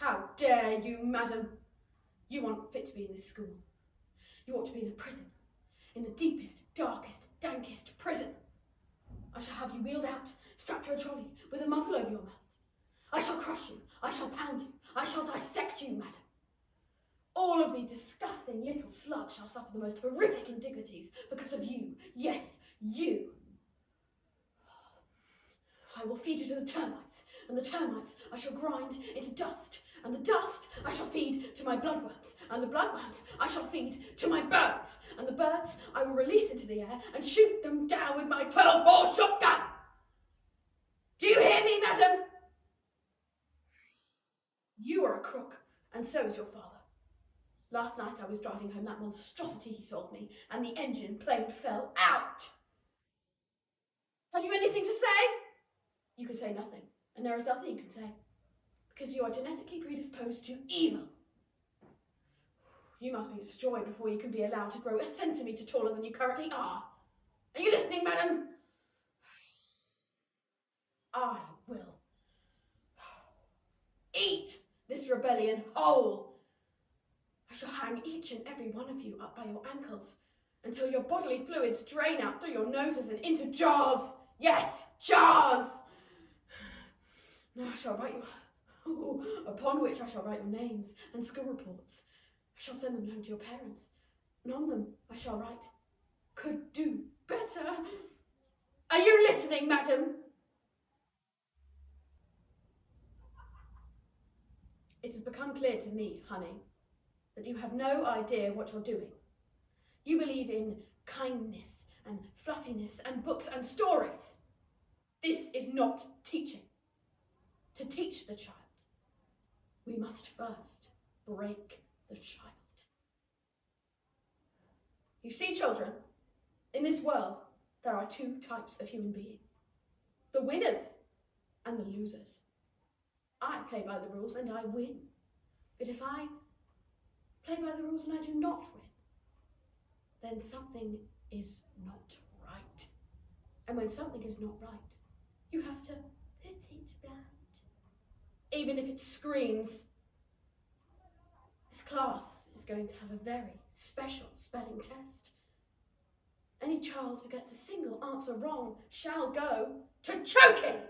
How dare you, madam? You aren't fit to be in this school. You ought to be in a prison, in the deepest, darkest, dankest prison. I shall have you wheeled out, strapped to a trolley, with a muzzle over your mouth. I shall crush you, I shall pound you, I shall dissect you, madam. All of these disgusting little slugs shall suffer the most horrific indignities because of you. Yes, you. I will feed you to the termites, and the termites I shall grind into dust, and the dust I shall feed to my bloodworms, and the bloodworms I shall feed to my birds, and the birds I will release into the air and shoot them down with my 12-bore shotgun. Do you hear me, madam? You are a crook, and so is your father. Last night I was driving home that monstrosity he sold me, and the engine plain fell out. Have you anything to say? You can say nothing, and there is nothing you can say, because you are genetically predisposed to evil. You must be destroyed before you can be allowed to grow a centimetre taller than you currently are. Are you listening, madam? I will eat this rebellion whole. I shall hang each and every one of you up by your ankles until your bodily fluids drain out through your noses and into jars. Yes, jars! Now I shall write upon which I shall write your names and school reports. I shall send them home to your parents, and on them I shall write, could do better. Are you listening, madam? It has become clear to me, honey, that you have no idea what you're doing. You believe in kindness and fluffiness and books and stories. This is not teaching. To teach the child, we must first break the child. You see, children, in this world, there are two types of human being. The winners and the losers. I play by the rules and I win. But if I play by the rules and I do not win, then something is not right. And when something is not right, you have to put it round. Even if it screams. This class is going to have a very special spelling test. Any child who gets a single answer wrong shall go to choking.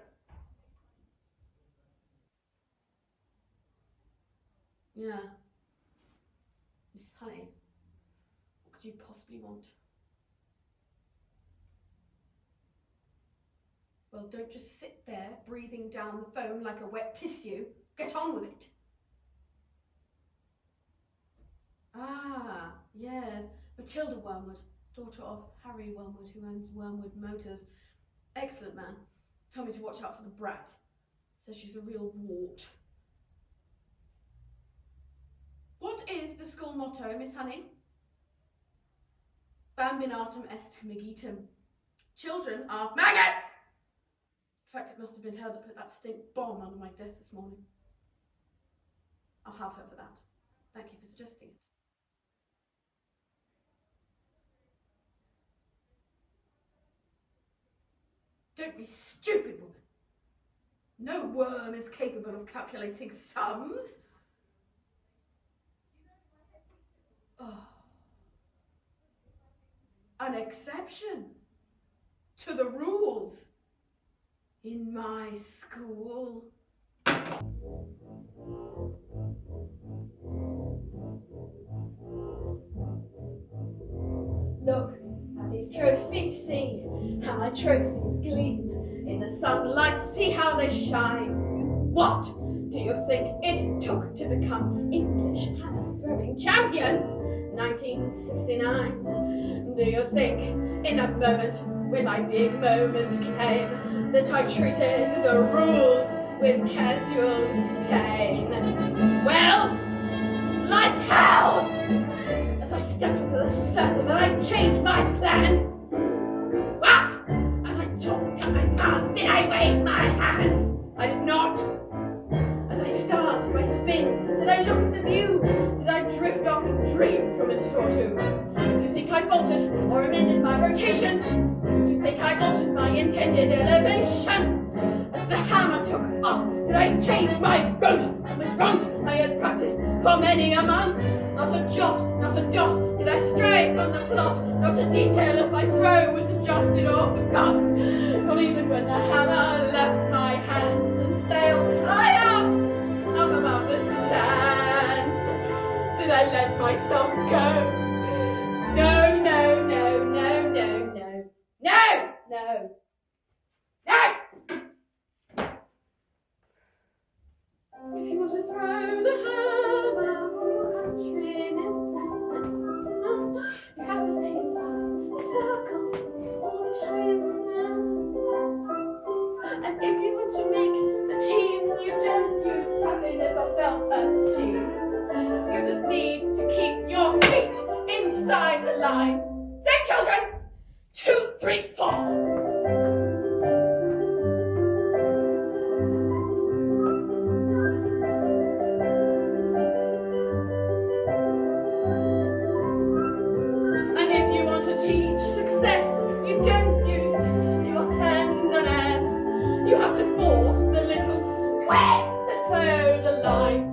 Yeah. Miss Honey, what could you possibly want? Well, don't just sit there breathing down the phone like a wet tissue. Get on with it. Ah, yes, Matilda Wormwood, daughter of Harry Wormwood, who owns Wormwood Motors. Excellent man. Told me to watch out for the brat. Says she's a real wart. What is the school motto, Miss Honey? Bambinatum est migitum. Children are maggots! In fact, it must have been her that put that stink bomb under my desk this morning. I'll have her for that. Thank you for suggesting it. Don't be stupid, woman. No worm is capable of calculating sums. Oh. An exception to the rules in my school. Look at these trophies, see how my trophies gleam in the sunlight, see how they shine. What do you think it took to become English hammer throwing champion? 1969. Do you think in that moment, when my big moment came, that I treated the rules with casual disdain? Well, like how? As I stepped into the circle, that I changed my plan. What? As I talked to my palms, did I wave my hands? I did not. As I started my spin, did I look at the view? Did I drift off and dream for a minute or two? Do you think I faltered or amended my rotation? Do you think I altered my intended elevation? As the hammer took off? Did I change my route from the grunt I had practiced for many a month? Not a jot, not a dot did I stray from the plot. Not a detail of my throw was adjusted or forgotten. Not even when the hammer left my hands and sailed high up above the sands did I let myself go. No, no, no, no, no, no, no, no, no! If you want to throw the hammer for your country, you have to stay inside the circle all the time. And if you want to make the team, you don't use happiness or self-esteem. You just need to keep your feet inside the line. Say, children, 2, 3, 4. Teach success, you don't use your tenderness. You have to force the little squares to toe the line.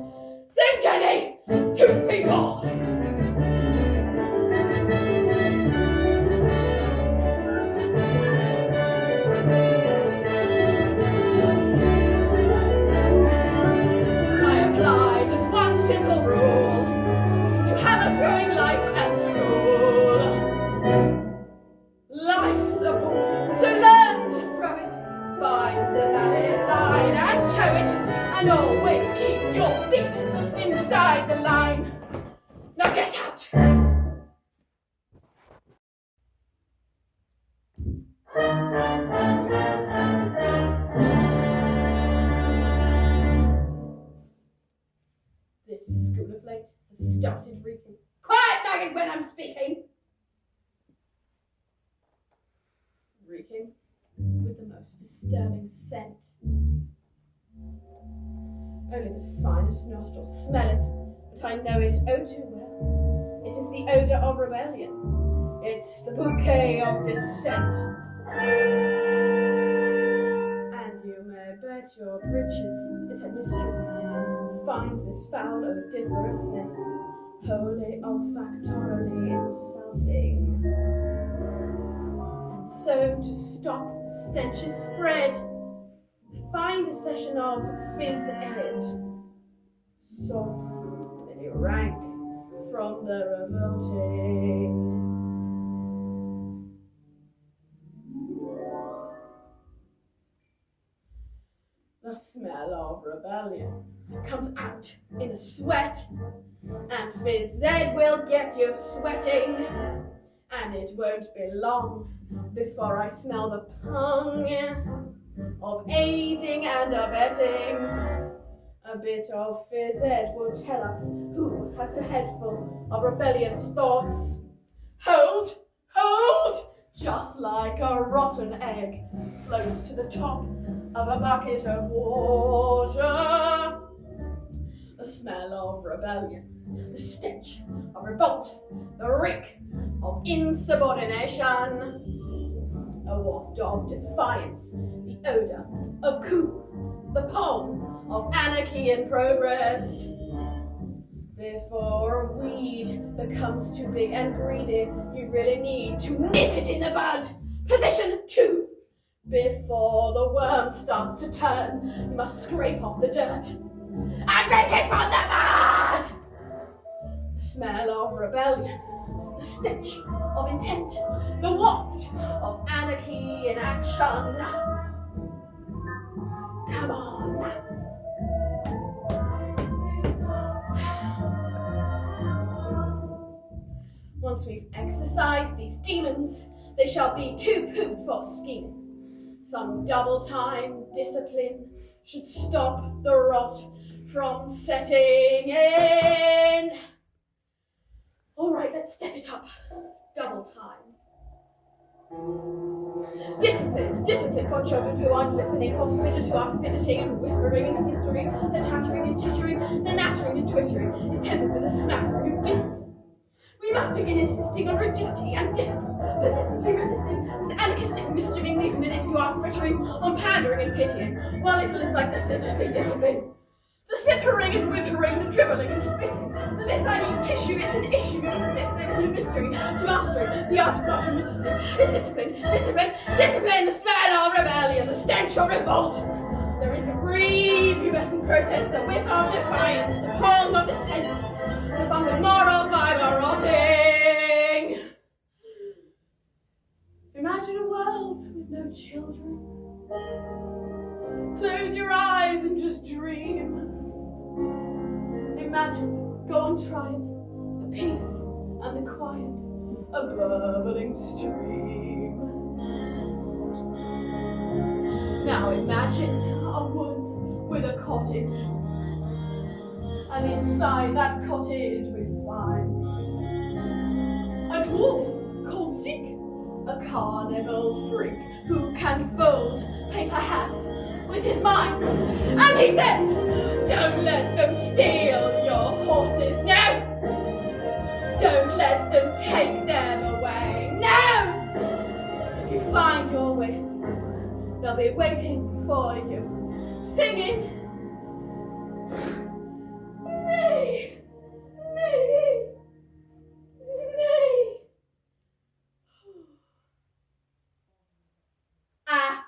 Sing, Jenny, 2 people. I apply just one simple rule to hammer throwing life and school. Life's a ball, so learn to throw it. Find the valley line and tow it. And always keep your feet inside the line. Now get out. This school of late has started reeking. Quiet, Maggie, when I'm speaking. Reeking with the most disturbing scent. Only the finest nostrils smell it, but I know it oh too well. It is the odour of rebellion. It's the bouquet of dissent. And you may bet your breeches this headmistress finds this foul odoriferousness wholly olfactorily insulting. So, to stop the stenches spread, find a session of phys-ed. Salts really rank from the revolting. The smell of rebellion comes out in a sweat, and phys-ed will get you sweating. And it won't be long before I smell the pung of aiding and abetting. A bit of phys-ed will tell us who has a head full of rebellious thoughts. Hold, hold! Just like a rotten egg floats to the top of a bucket of water. The smell of rebellion, the stench of revolt, the reek of insubordination, a waft of defiance, the odour of coup, the pollen of anarchy in progress. Before a weed becomes too big and greedy, you really need to nip it in the bud. Position 2. Before the worm starts to turn, you must scrape off the dirt and rip it from the mud. The smell of rebellion, the stench of intent, the waft of anarchy in action. Come on. Once we've exorcised these demons, they shall be too poop for scheming. Some double-time discipline should stop the rot from setting in. All right, let's step it up. Double time. Discipline, discipline for children who aren't listening, for fidgets who are fidgeting and whispering in the history, the chattering and chittering, the nattering and twittering is tempered with a smattering of discipline. We You must begin insisting on rigidity and discipline, persistently resisting this anarchistic mischieving these minutes you are frittering on pandering and pitying, while little is like the seduliously discipline. The simpering and whimpering, the dribbling and spitting, the misiding tissue, it's an issue of this, there is no mystery to mastery, the art of martial discipline is discipline, discipline, discipline, the smell of rebellion, the stench of revolt. There is the brief pubescent protest, the whiff of defiance, the pong of dissent, the funk of moral fibre rotting. Imagine a world with no children. Close your eyes and just dream. Imagine, go on, try it, the peace and the quiet, a burbling stream. Now imagine a woods with a cottage, and inside that cottage we find a dwarf called Zeke, a carnival freak who can fold paper hats with his mind. And he says, don't let them steal your horses, no! Don't let them take them away, no! If you find your wisp, they'll be waiting for you, singing, nay, nay, nay. Ah!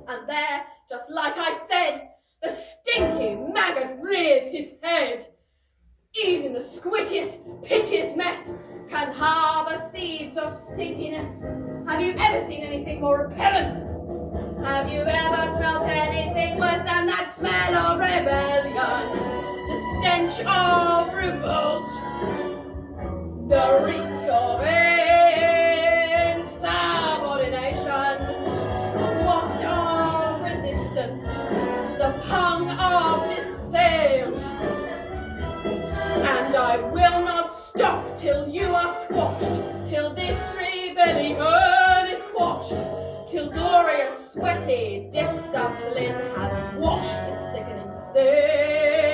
And there, just like I said, the stinky maggot rears his head. Even the squittiest, piteous mess can harbour seeds of stinkiness. Have you ever seen anything more repellent? Have you ever smelt anything worse than that smell of rebellion? The stench of revolt, the reek of insubordination, the waft of resistance, the pung of dissent. And I will not stop till you are squashed, till this rebellion is quashed, till glorious, sweaty discipline has washed the sickening stain.